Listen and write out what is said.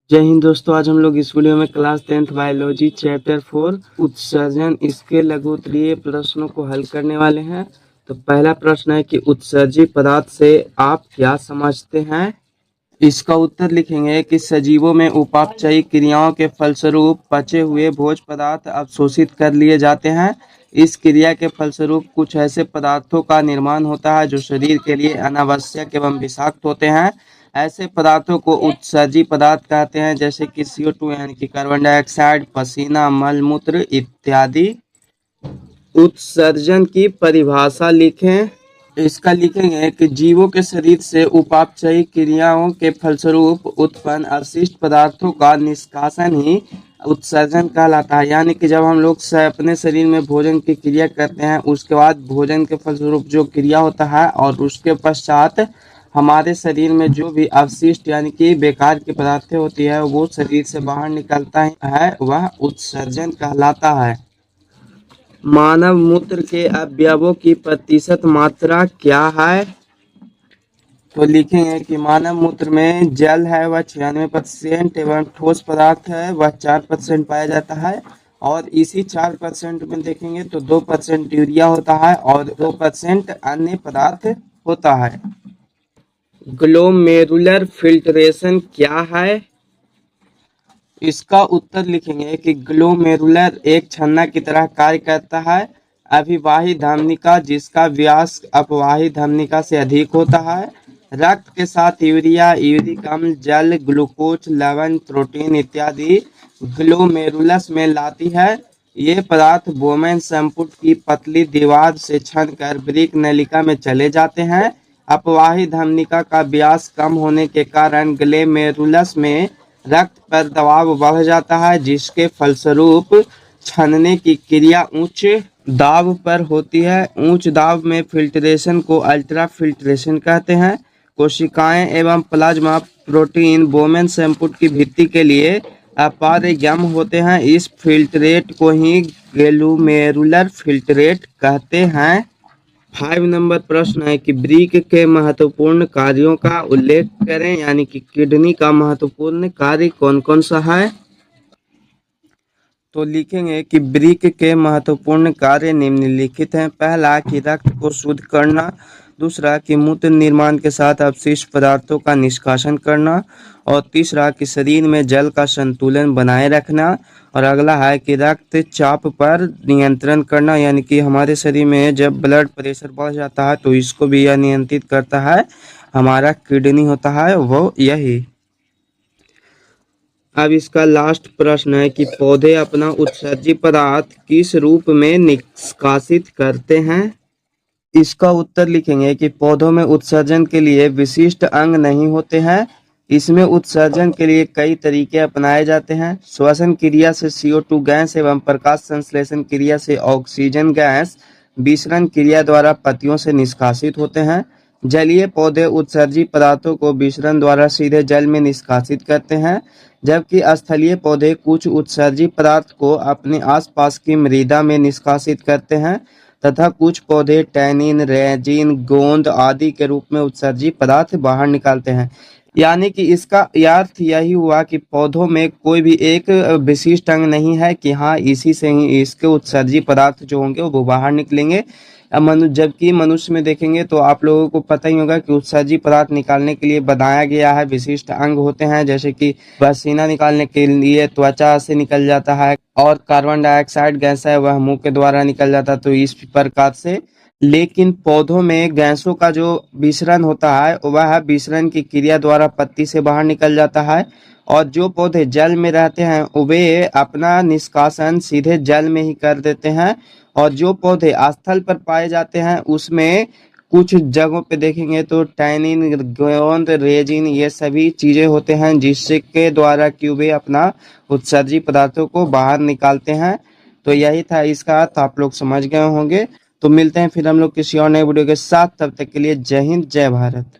जय हिंद दोस्तों। आज हम लोग इस वीडियो में क्लास 10th बायोलॉजी चैप्टर 4 उत्सर्जन इसके लघु उत्तरीय प्रश्नों को हल करने वाले हैं। तो पहला प्रश्न है कि उत्सर्जी पदार्थ से आप क्या समझते हैं। इसका उत्तर लिखेंगे कि सजीवों में उपापचयी क्रियाओं के फलस्वरूप पचे हुए भोज्य पदार्थ अवशोषित कर लिए जाते हैं। इस क्रिया के फलस्वरूप कुछ ऐसे पदार्थों का निर्माण होता है जो शरीर के लिए अनावश्यक एवं विषाक्त होते हैं। ऐसे पदार्थों को उत्सर्जी पदार्थ कहते हैं, जैसे कि CO2 यानी कि कार्बन डाइऑक्साइड, पसीना, मल मूत्र इत्यादि। उत्सर्जन की परिभाषा लिखें। इसका लिखेंगे कि जीवों के शरीर से उपापचयी क्रियाओं के फलस्वरूप उत्पन्न अवशिष्ट पदार्थों का निष्कासन ही उत्सर्जन कहलाता है। यानी कि जब हम लोग अपने शरीर में भोजन की क्रिया करते हैं, उसके बाद भोजन के फलस्वरूप जो क्रिया होता है और उसके पश्चात हमारे शरीर में जो भी अवशिष्ट यानी कि बेकार की पदार्थें होती है वो शरीर से बाहर निकलता है, वह उत्सर्जन कहलाता है। मानव मूत्र के अवयवों की प्रतिशत मात्रा क्या है। तो लिखेंगे कि मानव मूत्र में जल है वह 96% एवं ठोस पदार्थ है वह 4% पाया जाता है। और इसी 4% में देखेंगे तो 2% यूरिया होता है और 2% अन्य पदार्थ होता है। ग्लोमेरुलर फिल्ट्रेशन क्या है। इसका उत्तर लिखेंगे कि ग्लोमेरुलर एक छन्ना की तरह कार्य करता है। अभिवाही धमनिका जिसका व्यास अपवाही धमनिका से अधिक होता है, रक्त के साथ यूरिया, यूरिक अम्ल, जल, ग्लूकोज, लवण, प्रोटीन इत्यादि ग्लोमेरुलस में लाती है। ये पदार्थ बोमेन संपुट की पतली दीवार से छनकर वृक्क नलिका में चले जाते हैं। अपवाही धमनिका का व्यास कम होने के कारण ग्लोमेरुलस में रक्त पर दबाव बढ़ जाता है, जिसके फलस्वरूप छनने की क्रिया उच्च दाब पर होती है। उच्च दाब में फिल्ट्रेशन को अल्ट्रा फिल्ट्रेशन कहते हैं। कोशिकाएं एवं प्लाज्मा प्रोटीन बोमेन संपुट की भित्ति के लिए अपारगम्य होते हैं। इस फिल्ट्रेट को ही ग्लोमेरुलर फिल्ट्रेट कहते हैं। 5 नंबर प्रश्न है कि वृक्क के महत्वपूर्ण कार्यों का उल्लेख करें, यानी कि किडनी का महत्वपूर्ण कार्य कौन कौन सा है। तो लिखेंगे कि वृक्क के महत्वपूर्ण कार्य निम्नलिखित हैं। पहला कि रक्त को शुद्ध करना, दूसरा कि मूत्र निर्माण के साथ अपशिष्ट पदार्थों का निष्कासन करना, और तीसरा कि शरीर में जल का संतुलन बनाए रखना, और अगला है कि रक्तचाप पर नियंत्रण करना, यानी कि हमारे शरीर में जब ब्लड प्रेशर बढ़ जाता है तो इसको भी यह नियंत्रित करता है। हमारा किडनी होता है वो यही। अब इसका लास्ट प्रश्न है कि पौधे अपना उत्सर्जी पदार्थ किस रूप में निष्कासित करते हैं। इसका उत्तर लिखेंगे कि पौधों में उत्सर्जन के लिए विशिष्ट अंग नहीं होते हैं। इसमें उत्सर्जन के लिए कई तरीके अपनाए जाते हैं। श्वसन क्रिया से CO2 गैस एवं प्रकाश संश्लेषण क्रिया से ऑक्सीजन गैस विसरण क्रिया द्वारा पत्तियों से निष्कासित होते हैं। जलीय पौधे उत्सर्जी पदार्थों को विसरण द्वारा सीधे जल में निष्कासित करते हैं, जबकि स्थलीय पौधे कुछ उत्सर्जी पदार्थ को अपने आसपास की मृदा में निष्कासित करते हैं तथा कुछ पौधे टैनिन, रेजिन, गोंद आदि के रूप में उत्सर्जी पदार्थ बाहर निकालते हैं। यानी कि इसका अर्थ यही हुआ कि पौधों में कोई भी एक विशिष्ट अंग नहीं है कि हाँ इसी से ही इसके उत्सर्जी पदार्थ जो होंगे वो बाहर निकलेंगे। जबकि मनुष्य में देखेंगे तो आप लोगों को पता ही होगा कि उत्सर्जी पदार्थ निकालने के लिए बनाया गया है विशिष्ट अंग होते हैं, जैसे कि पसीना निकालने के लिए त्वचा से निकल जाता है और कार्बन डाइऑक्साइड गैस है वह मुंह के द्वारा निकल जाता है, तो इस प्रकार से। लेकिन पौधों में गैसों का जो विसरण होता है वह विसरण की क्रिया द्वारा पत्ती से बाहर निकल जाता है, और जो पौधे जल में रहते हैं वे अपना निष्कासन सीधे जल में ही कर देते हैं, और जो पौधे स्थल पर पाए जाते हैं उसमें कुछ जगहों पे देखेंगे तो टैनिन, गोंद, रेजिन ये सभी चीजें होते हैं जिससे के द्वारा कि वे अपना उत्सर्जी पदार्थों को बाहर निकालते हैं। तो यही था इसका अर्थ, आप लोग समझ गए होंगे। तो मिलते हैं फिर हम लोग किसी और नए वीडियो के साथ, तब तक के लिए जय हिंद जय भारत।